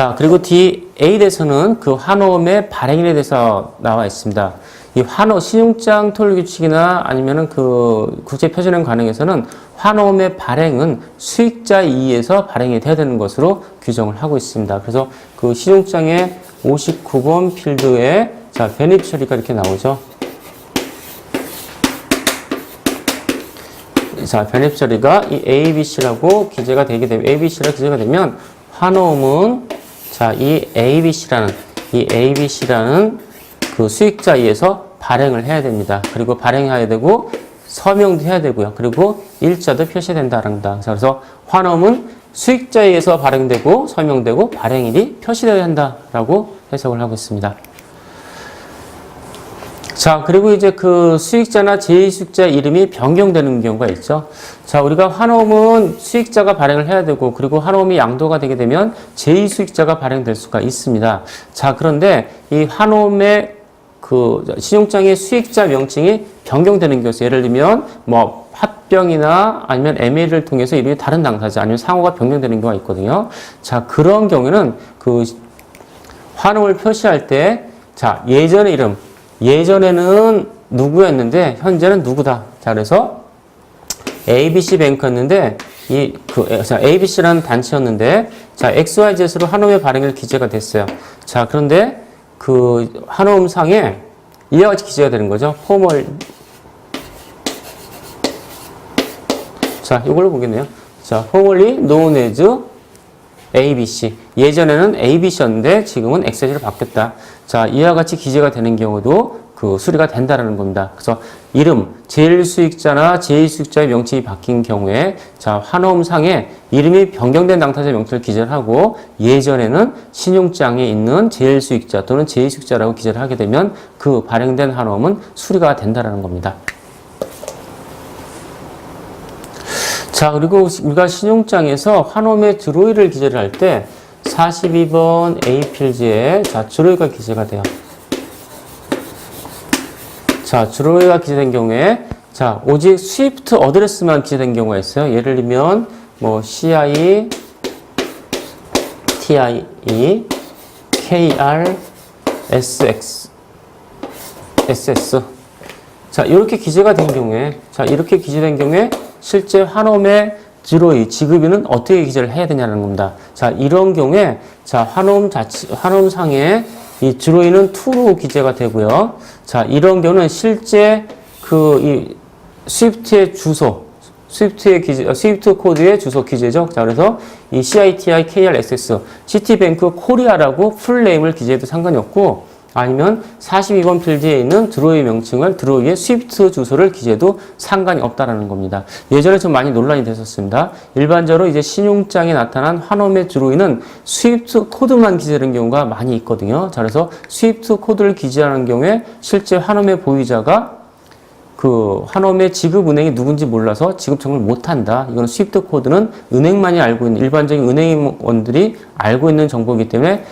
자, 그리고 D8에서는 그 환호음의 발행일에 대해서 나와 있습니다. 이 환호, 신용장 토일 규칙이나 아니면은 그 국제표준행 관행에서는 환호음의 발행은 수익자 이의에서 발행이 돼야 되는 것으로 규정을 하고 있습니다. 그래서 그 신용장의 59번 필드에 자, 베네피셔리가 이렇게 나오죠. 자, 베네피셔리가 이 ABC라고 기재가 되게 되면, ABC라고 기재가 되면 환호음은 자, 이 ABC라는 그 수익자 이에서 발행을 해야 됩니다. 그리고 발행해야 되고 서명도 해야 되고요. 그리고 일자도 표시된다는 다. 그래서 환호음은 수익자 이에서 발행되고 서명되고 발행일이 표시되어야 한다라고 해석을 하고 있습니다. 자, 그리고 이제 그 수익자나 제2수익자 이름이 변경되는 경우가 있죠. 자, 우리가 환호음은 수익자가 발행을 해야 되고, 그리고 환호음이 양도가 되게 되면 제2수익자가 발행될 수가 있습니다. 자, 그런데 이 환호음의 그 신용장의 수익자 명칭이 변경되는 경우에서 예를 들면 뭐 합병이나 아니면 MA를 통해서 이름이 다른 당사자 아니면 상호가 변경되는 경우가 있거든요. 자, 그런 경우에는 그 환호음을 표시할 때 자, 예전의 이름 예전에는 누구였는데 현재는 누구다. 자, 그래서 ABC 뱅크였는데 ABC라는 단체였는데 자, XYZ로 환호음의 발행일 기재가 됐어요. 자, 그런데 그 환호음상에 이와 같이 기재가 되는 거죠. 포멀. 자, 이걸로 보겠네요. 자, formerly known as ABC. 예전에는 ABC였는데 지금은 XYZ로 바뀌었다. 자, 이와 같이 기재가 되는 경우도 그 수리가 된다라는 겁니다. 그래서 이름, 제1수익자나 제2수익자의 명칭이 바뀐 경우에 자, 환호음상에 이름이 변경된 당사자 명칭을 기재를 하고 예전에는 신용장에 있는 제1수익자 또는 제2수익자라고 기재를 하게 되면 그 발행된 환호음은 수리가 된다라는 겁니다. 자, 그리고 우리가 신용장에서 환호음의 주로이를 기재를 할 때 42번 A 필지에 자, 주로이가 기재가 돼요. 자, 주로이가 기재된 경우에 자, 오직 스위프트 어드레스만 기재된 경우가 있어요. 예를 들면 뭐 CI, TIE, KR, SX, SS. 자, 이렇게 기재가 된 경우에 자, 이렇게 기재된 경우에 실제 환호음의 주로이, 지급인은 어떻게 기재를 해야 되냐는 겁니다. 자, 이런 경우에 자, 환호음상에 이 주로이는 to로 기재가 되고요. 자, 이런 경우는 실제 이 스위프트의 주소, 스위프트 코드의 주소 기재죠. 자, 그래서 이 CITI, KRSS, 시티뱅크 코리아라고 풀네임을 기재해도 상관이 없고, 아니면 42번 필드에 있는 드로이 명칭을 드로이의 스위프트 주소를 기재해도 상관이 없다라는 겁니다. 예전에 좀 많이 논란이 됐었습니다. 일반적으로 이제 신용장에 나타난 환호음의 드로이는 스위프트 코드만 기재하는 경우가 많이 있거든요. 자, 그래서 스위프트 코드를 기재하는 경우에 실제 환호음의 보유자가 그 환호음의 지급 은행이 누군지 몰라서 지급 청구를 못한다. 이건 스위프트 코드는 은행만이 알고 있는 일반적인 은행원들이 알고 있는 정보이기 때문에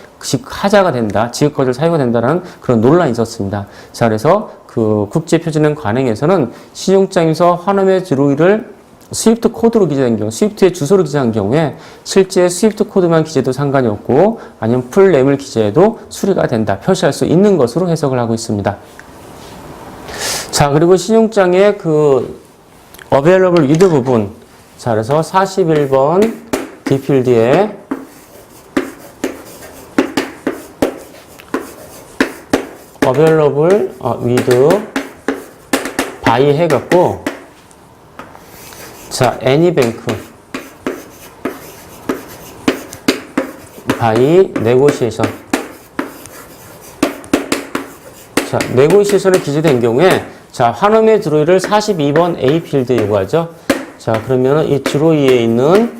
하자가 된다. 지급 거절 사유가 된다라는 그런 논란이 있었습니다. 자, 그래서 그 국제표준행 관행에서는 신용장에서 환호음의 주로이를 스위프트 코드로 기재된 경우, 스위프트의 주소로 기재한 경우에 실제 스위프트 코드만 기재도 상관이 없고 아니면 풀네임을 기재해도 수리가 된다. 표시할 수 있는 것으로 해석을 하고 있습니다. 자, 그리고 신용장의 그 available with 부분. 자, 그래서 41번 D 필드에 available with by 해갖고 자, anybank by negotiation. 자, negotiation에 기재된 경우에 자, 환호음의 주로이를 42번 A 필드에 요구하죠. 자, 그러면은 이 주로이에 있는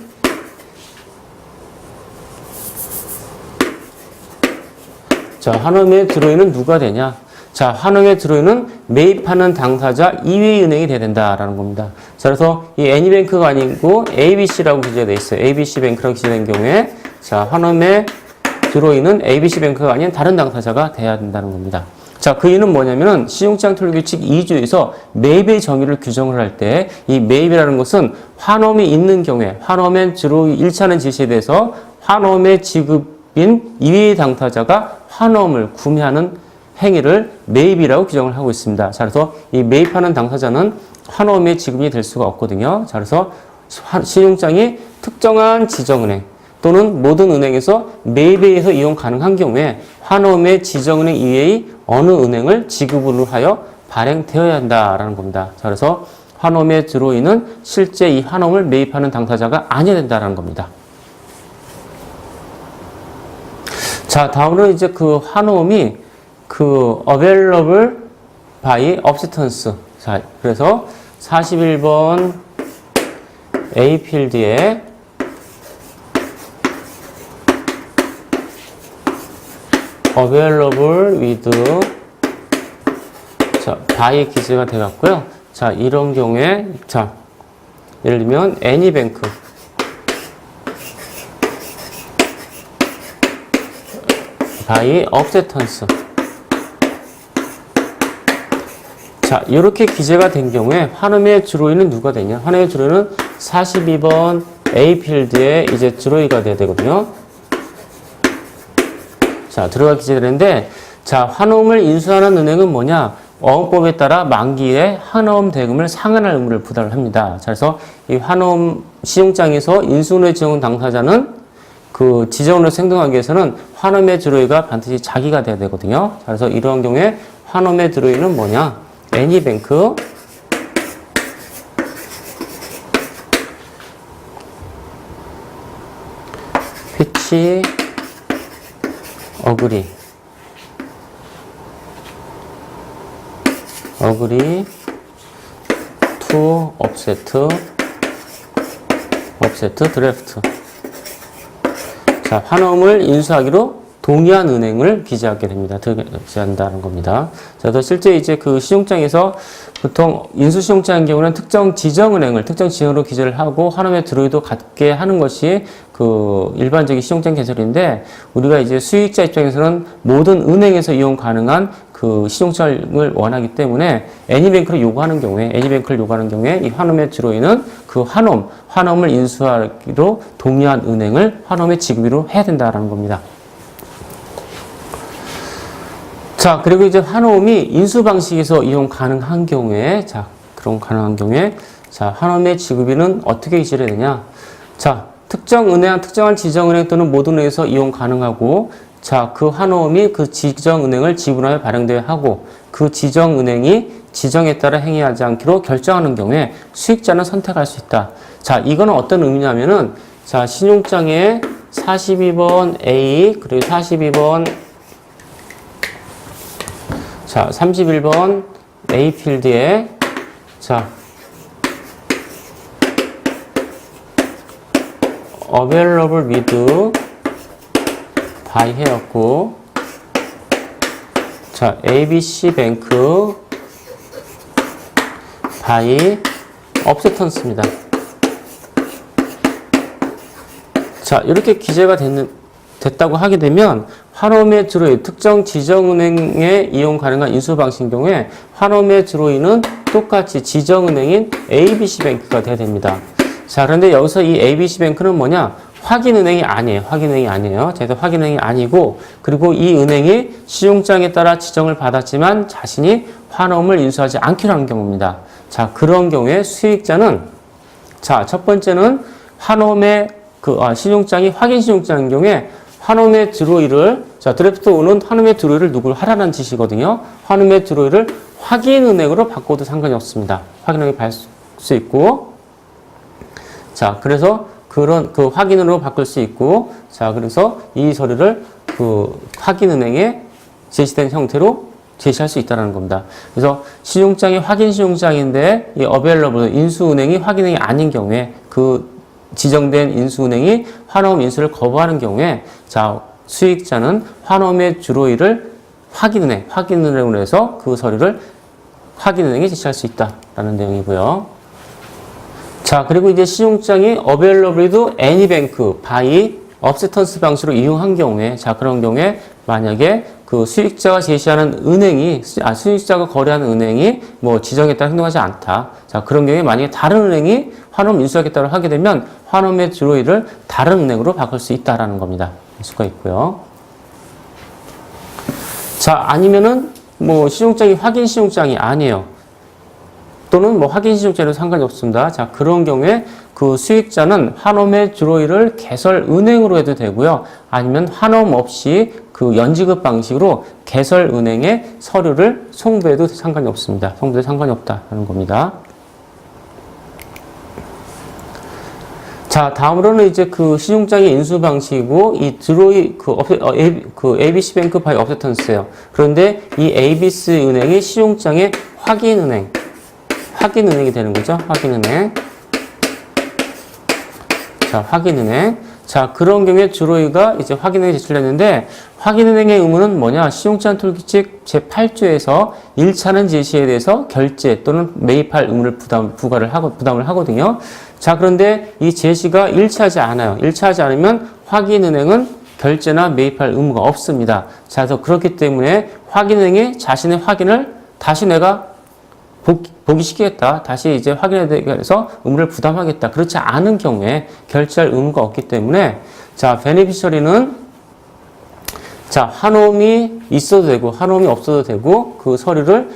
자, 환호음의 주로이는 누가 되냐? 자, 환호음의 주로이는 매입하는 당사자 이외의 은행이 돼야 된다라는 겁니다. 자, 그래서 이 애니뱅크가 아니고 ABC라고 기재가 되어 있어요. ABC뱅크라고 기재된 경우에 자, 환호음의 주로이는 ABC뱅크가 아닌 다른 당사자가 돼야 된다는 겁니다. 자, 그 이유는 뭐냐면은 신용장 토일 규칙 2조에서 매입의 정의를 규정을 할 때 이 매입이라는 것은 환호음이 있는 경우에 환호음의 주로이 1차는 지시에 대해서 환호음의 지급이 이외의 당사자가 환호음을 구매하는 행위를 매입이라고 규정을 하고 있습니다. 자, 그래서 이 매입하는 당사자는 환호음의 지급이 될 수가 없거든요. 자, 그래서 신용장이 특정한 지정은행 또는 모든 은행에서 매입에 의해서 이용 가능한 경우에 환호음의 지정은행 이외의 어느 은행을 지급으로 하여 발행되어야 한다라는 겁니다. 자, 그래서 환호음의 드로이는 실제 이 환호음을 매입하는 당사자가 아니어야 된다라는 겁니다. 자, 다음으로 이제 그 환호음이 그 available by acceptance. 자, 그래서 41번 A 필드에 available with 자, by 기재가 되었고요. 자, 이런 경우에 자, 예를 들면 애니뱅크 by acceptance. 자, 이렇게 기재가 된 경우에 환음의 주로이는 누가 되냐? 환음의 주로이는 42번 A 필드에 이제 주로이가 돼야 되거든요. 자, 들어가 기재되는데, 자, 환음을 인수하는 은행은 뭐냐? 어음법에 따라 만기에 환음 대금을 상환할 의무를 부담을 합니다. 자, 그래서 이 환음 신용장에서 인수운의 지정 당사자는 그 지정으로 생성하기 위해서는 환음의 주로이가 반드시 자기가 돼야 되거든요. 자, 그래서 이러한 경우에 환음의 주로이는 뭐냐? 애니뱅크 피치 어그리 투 업세트 드래프트. 자, 환음을 인수하기로 동의한 은행을 기재하게 됩니다. 기재한다는 겁니다. 자, 또 실제 이제 그 신용장에서 보통 인수신용장인 경우는 특정 지정은행을 특정 지정으로 기재를 하고 환음의 드로이도 갖게 하는 것이 그 일반적인 신용장 개설인데, 우리가 이제 수익자 입장에서는 모든 은행에서 이용 가능한 그 신용장을 원하기 때문에 애니뱅크를 요구하는 경우에 이 환음의 드로이는 그 환음을 인수하기로 동의한 은행을 환음의 지급으로 해야 된다라는 겁니다. 자, 그리고 이제 환호음이 인수 방식에서 이용 가능한 경우에, 자, 자, 환호음의 지급일은 어떻게 기재해야 되냐? 자, 특정 은행, 특정한 지정은행 또는 모든 은행에서 이용 가능하고, 자, 그 환호음이 그 지정은행을 지분하여 발행되어야 하고, 그 지정은행이 지정에 따라 행위하지 않기로 결정하는 경우에 수익자는 선택할 수 있다. 자, 이거는 어떤 의미냐면은, 자, 신용장에 42번 A, 그리고 31번 A 필드에, 자, available with by 해였고, 자, ABC 뱅크 by acceptance입니다. 자, 이렇게 기재가 됐다고 하게 되면 환음의 드로이, 특정 지정은행에 이용 가능한 인수 방식인 경우에 환음의 드로이는 똑같이 지정은행인 ABC뱅크가 돼야 됩니다. 자, 그런데 여기서 이 ABC뱅크는 뭐냐? 확인은행이 아니에요. 제가 확인은행이 아니고, 그리고 이 은행이 신용장에 따라 지정을 받았지만 자신이 환음을 인수하지 않기로 하는 경우입니다. 자, 그런 경우에 수익자는, 자, 첫 번째는 환음의 신용장이 확인 신용장인 경우에 환음의 드로이를, 자, 드래프트 5는 환음의 드로이를 누구를 하라는 짓이거든요. 환음의 드로이를 확인은행으로 바꿔도 상관이 없습니다. 확인은행이 받을 수 있고, 자, 그래서 그 확인으로 바꿀 수 있고, 자, 그래서 이 서류를 그 확인은행에 제시된 형태로 제시할 수 있다는 겁니다. 그래서 신용장이 확인 신용장인데 이 available 인수은행이 확인은행이 아닌 경우에 그 지정된 인수은행이 환호음 인수를 거부하는 경우에, 자, 수익자는 환호음의 주로이를 확인은행으로 해서 그 서류를 확인은행에 제시할 수 있다라는 내용이고요. 자, 그리고 이제 신용장이 available 애니뱅크 by acceptance 방식으로 이용한 경우에, 자, 그런 경우에 만약에 그 수익자가 제시하는 은행이, 수익자가 거래하는 은행이 뭐 지정에 따라 행동하지 않다. 자, 그런 경우에 만약에 다른 은행이 환호음 인수하겠다고 하게 되면 환호음의 주로이를 다른 은행으로 바꿀 수 있다라는 겁니다. 수가 있고요. 자, 아니면은 뭐 신용장이 확인 신용장이 아니에요. 또는 뭐 확인 신용장에도 상관이 없습니다. 자, 그런 경우에 그 수익자는 환홈의 주로이를 개설은행으로 해도 되고요. 아니면 환홈 없이 그 연지급 방식으로 개설은행에 서류를 송부해도 상관이 없습니다. 송부해도 상관이 없다는 겁니다. 자, 다음으로는 이제 그 신용장의 인수 방식이고, 이 드로이, ABC뱅크 바이 업세턴스예요. 그런데 이 ABC 은행이 신용장의 확인은행이 되는 거죠. 확인은행. 자, 확인은행. 자, 그런 경우에 주로이가 이제 확인은행에 제출했는데, 확인은행의 의무는 뭐냐? 신용장 툴기칙 제8조에서 1차는 제시에 대해서 결제 또는 매입할 의무를 부담을 하거든요. 자, 그런데 이 제시가 일치하지 않아요. 일치하지 않으면 확인은행은 결제나 매입할 의무가 없습니다. 자, 그래서 그렇기 때문에 확인은행이 자신의 확인을 다시 내가 보기 시키겠다. 다시 이제 확인해야 돼서 의무를 부담하겠다. 그렇지 않은 경우에 결제할 의무가 없기 때문에 자, 베네피셔리는 자, 환홈이 있어도 되고 환홈이 없어도 되고 그 서류를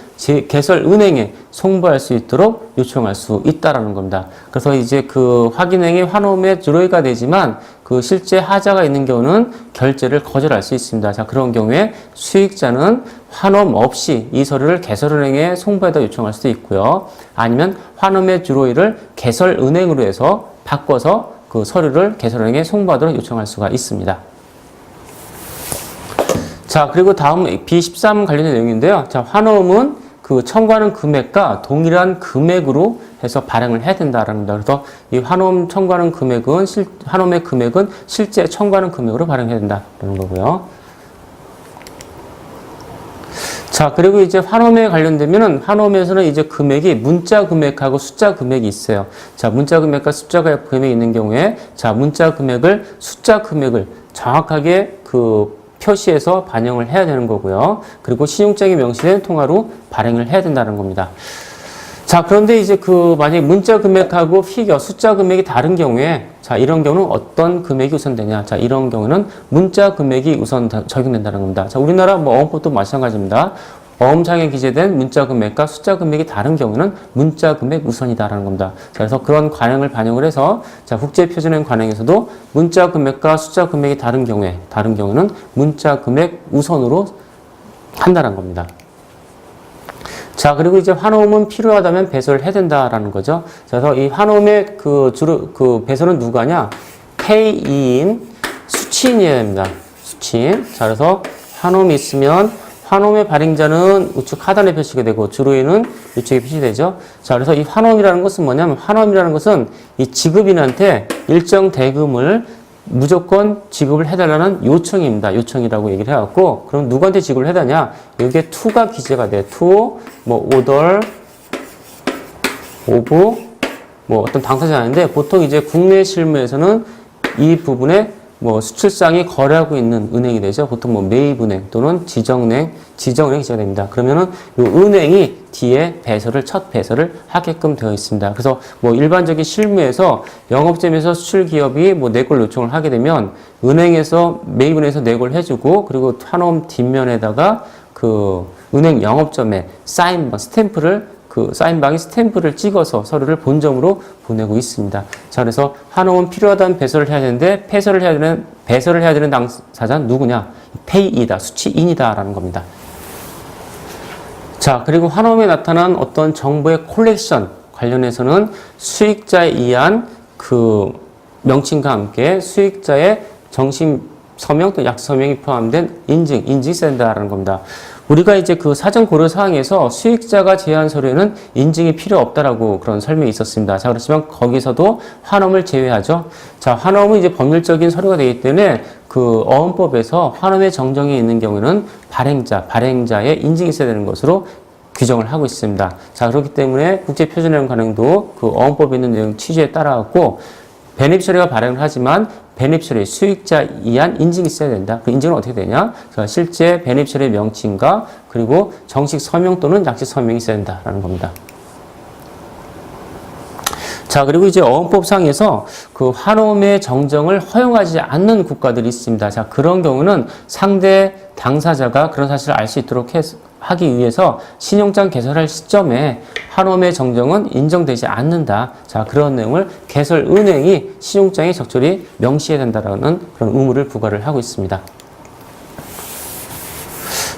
개설은행에 송부할 수 있도록 요청할 수 있다라는 겁니다. 그래서 이제 그 확인행위 환홈의 주로이가 되지만 그 실제 하자가 있는 경우는 결제를 거절할 수 있습니다. 자, 그런 경우에 수익자는 환홈 없이 이 서류를 개설은행에 송부해다 요청할 수도 있고요. 아니면 환홈의 주로이를 개설은행으로 해서 바꿔서 그 서류를 개설은행에 송부하도록 요청할 수가 있습니다. 자, 그리고 다음 B13 관련된 내용인데요. 자, 환홈은 그 청구하는 금액과 동일한 금액으로 해서 발행을 해야 된다라는 겁니다. 그래서 이 환홈 청구하는 금액은 환홈의 금액은 실제 청구하는 금액으로 발행해야 된다라는 거고요. 자, 그리고 이제 환홈에 관련되면은 환홈에서는 이제 금액이 문자 금액하고 숫자 금액이 있어요. 자, 문자 금액과 숫자 금액이 있는 경우에 자, 문자 금액을 숫자 금액을 정확하게 그 표시해서 반영을 해야 되는 거고요. 그리고 신용장에 명시된 통화로 발행을 해야 된다는 겁니다. 자, 그런데 이제 그 만약에 문자 금액하고 피겨, 숫자 금액이 다른 경우에 자, 이런 경우는 어떤 금액이 우선되냐? 자, 이런 경우는 문자 금액이 우선 적용된다는 겁니다. 자, 우리나라 뭐 어음법도 마찬가지입니다. 어음장에 기재된 문자 금액과 숫자 금액이 다른 경우는 문자 금액 우선이다라는 겁니다. 자, 그래서 그런 관행을 반영을 해서 자, 국제표준행 관행에서도 문자 금액과 숫자 금액이 다른 경우에는 문자 금액 우선으로 한다는 겁니다. 자, 그리고 이제 환홈은 필요하다면 배설을 해야 된다라는 거죠. 자, 그래서 이 환홈의 그 배설은 누가냐? 페이인 수취인이어야 됩니다. 수취인. 자, 그래서 환홈이 있으면 환홈의 발행자는 우측 하단에 표시가 되고 주로인은 이쪽에 표시되죠. 자, 그래서 이 환홈이라는 것은 뭐냐면 환홈이라는 것은 이 지급인한테 일정 대금을 무조건 지급을 해달라는 요청입니다. 요청이라고 얘기를 해갖고 그럼 누구한테 지급을 해달냐? 여기에 to가 기재가 돼. to, 뭐 order, of, 뭐 어떤 당사자인데 보통 이제 국내 실무에서는 이 부분에 뭐 수출상이 거래하고 있는 은행이 되죠. 보통 뭐 매입은행 또는 지정은행이 기재가 됩니다. 그러면은 이 은행이 뒤에 첫 배설을 하게끔 되어 있습니다. 그래서 뭐 일반적인 실무에서 영업점에서 수출 기업이 뭐 내골 요청을 하게 되면 은행에서 매입은행에서 내골 해주고 그리고 환홈 뒷면에다가 그 은행 영업점에 사인방 사인방에 스탬프를 찍어서 서류를 본점으로 보내고 있습니다. 자, 그래서 환홈은 필요하다면 배설을 해야 되는데 배설을 해야 되는 당사자는 누구냐? 페이이다, 수취인이다라는 겁니다. 자, 그리고 환홈에 나타난 어떤 정보의 콜렉션 관련해서는 수익자에 의한 그 명칭과 함께 수익자의 정식 서명 또 약식 서명이 포함된 인증이 있어야 된다라는 겁니다. 우리가 이제 그 사전 고려 사항에서 수익자가 제외한 서류에는 인증이 필요 없다라고 그런 설명이 있었습니다. 자, 그렇지만 거기서도 환홈을 제외하죠. 자, 환홈은 이제 법률적인 서류가 되기 때문에 그 어음법에서 환홈의 정정이 있는 경우에는 발행자의 인증이 있어야 되는 것으로 규정을 하고 있습니다. 자, 그렇기 때문에 국제표준형 관행도 그 어음법에 있는 내용 취지에 따라갖고 베네피셔리가 발행을 하지만 베네피셔리 수익자 이한 인증이 있어야 된다. 그 인증은 어떻게 되냐? 실제 베네피셔리 명칭과 그리고 정식 서명 또는 약식 서명이 있어야 된다라는 겁니다. 자, 그리고 이제 어원법상에서 그 환호의 정정을 허용하지 않는 국가들이 있습니다. 자, 그런 경우는 상대 당사자가 그런 사실을 알 수 있도록 하기 위해서 신용장 개설할 시점에 환호의 정정은 인정되지 않는다. 자, 그런 내용을 개설은행이 신용장에 적절히 명시해야 된다라는 그런 의무를 부과를 하고 있습니다.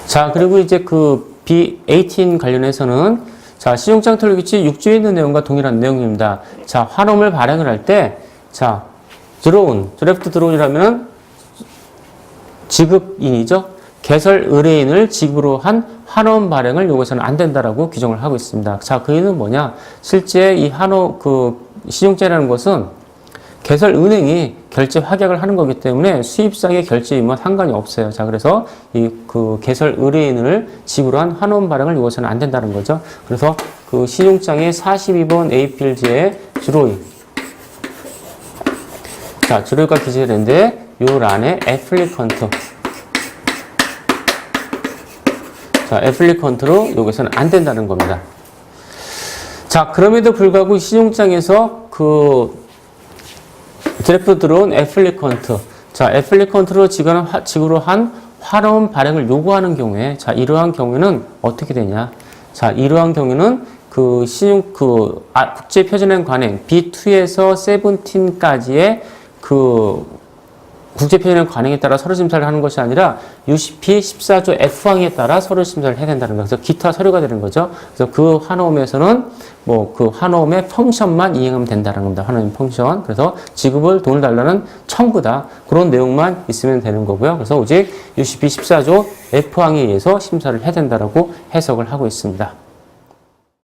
자, 그리고 이제 그 B18 관련해서는 자, 신용장 틀 규칙 6조에 있는 내용과 동일한 내용입니다. 자, 환원을 발행을 할 때, 자, 드래프트 드론이라면 지급인이죠. 개설 의뢰인을 지급으로 한 환원 발행을 요구해서는 안 된다라고 규정을 하고 있습니다. 자, 그 이유는 뭐냐? 실제 이 신용장이라는 것은 개설 은행이 결제 확약을 하는 거기 때문에 수입상의 결제 의무와 상관이 없어요. 자, 그래서 그 개설 의뢰인을 지급으로 한 환원 발행을 요구해서는 안 된다는 거죠. 그래서 그 신용장의 42번 A필지의 주로인. 자, 주로가 기재되는데 요 란에 애플리컨트. 자, 애플리컨트로 요구해서는 안 된다는 겁니다. 자, 그럼에도 불구하고 신용장에서 드래프트 들어온 애플리컨트. 자, 애플리컨트로 지급으로 한 환원 발행을 요구하는 경우에, 자, 이러한 경우에는 어떻게 되냐? 자, 이러한 경우에는 국제표준행 관행 B2에서 17까지의 국제표준행 관행에 따라 서류 심사를 하는 것이 아니라 UCP 14조 F항에 따라 서류 심사를 해야 된다는 거예요. 그래서 기타 서류가 되는 거죠. 그래서 그 환호음에서는 그 환호음의 펑션만 이행하면 된다는 겁니다. 환호음 펑션. 그래서 지급을 돈을 달라는 청구다. 그런 내용만 있으면 되는 거고요. 그래서 오직 UCP 14조 F항에 의해서 심사를 해야 된다라고 해석을 하고 있습니다.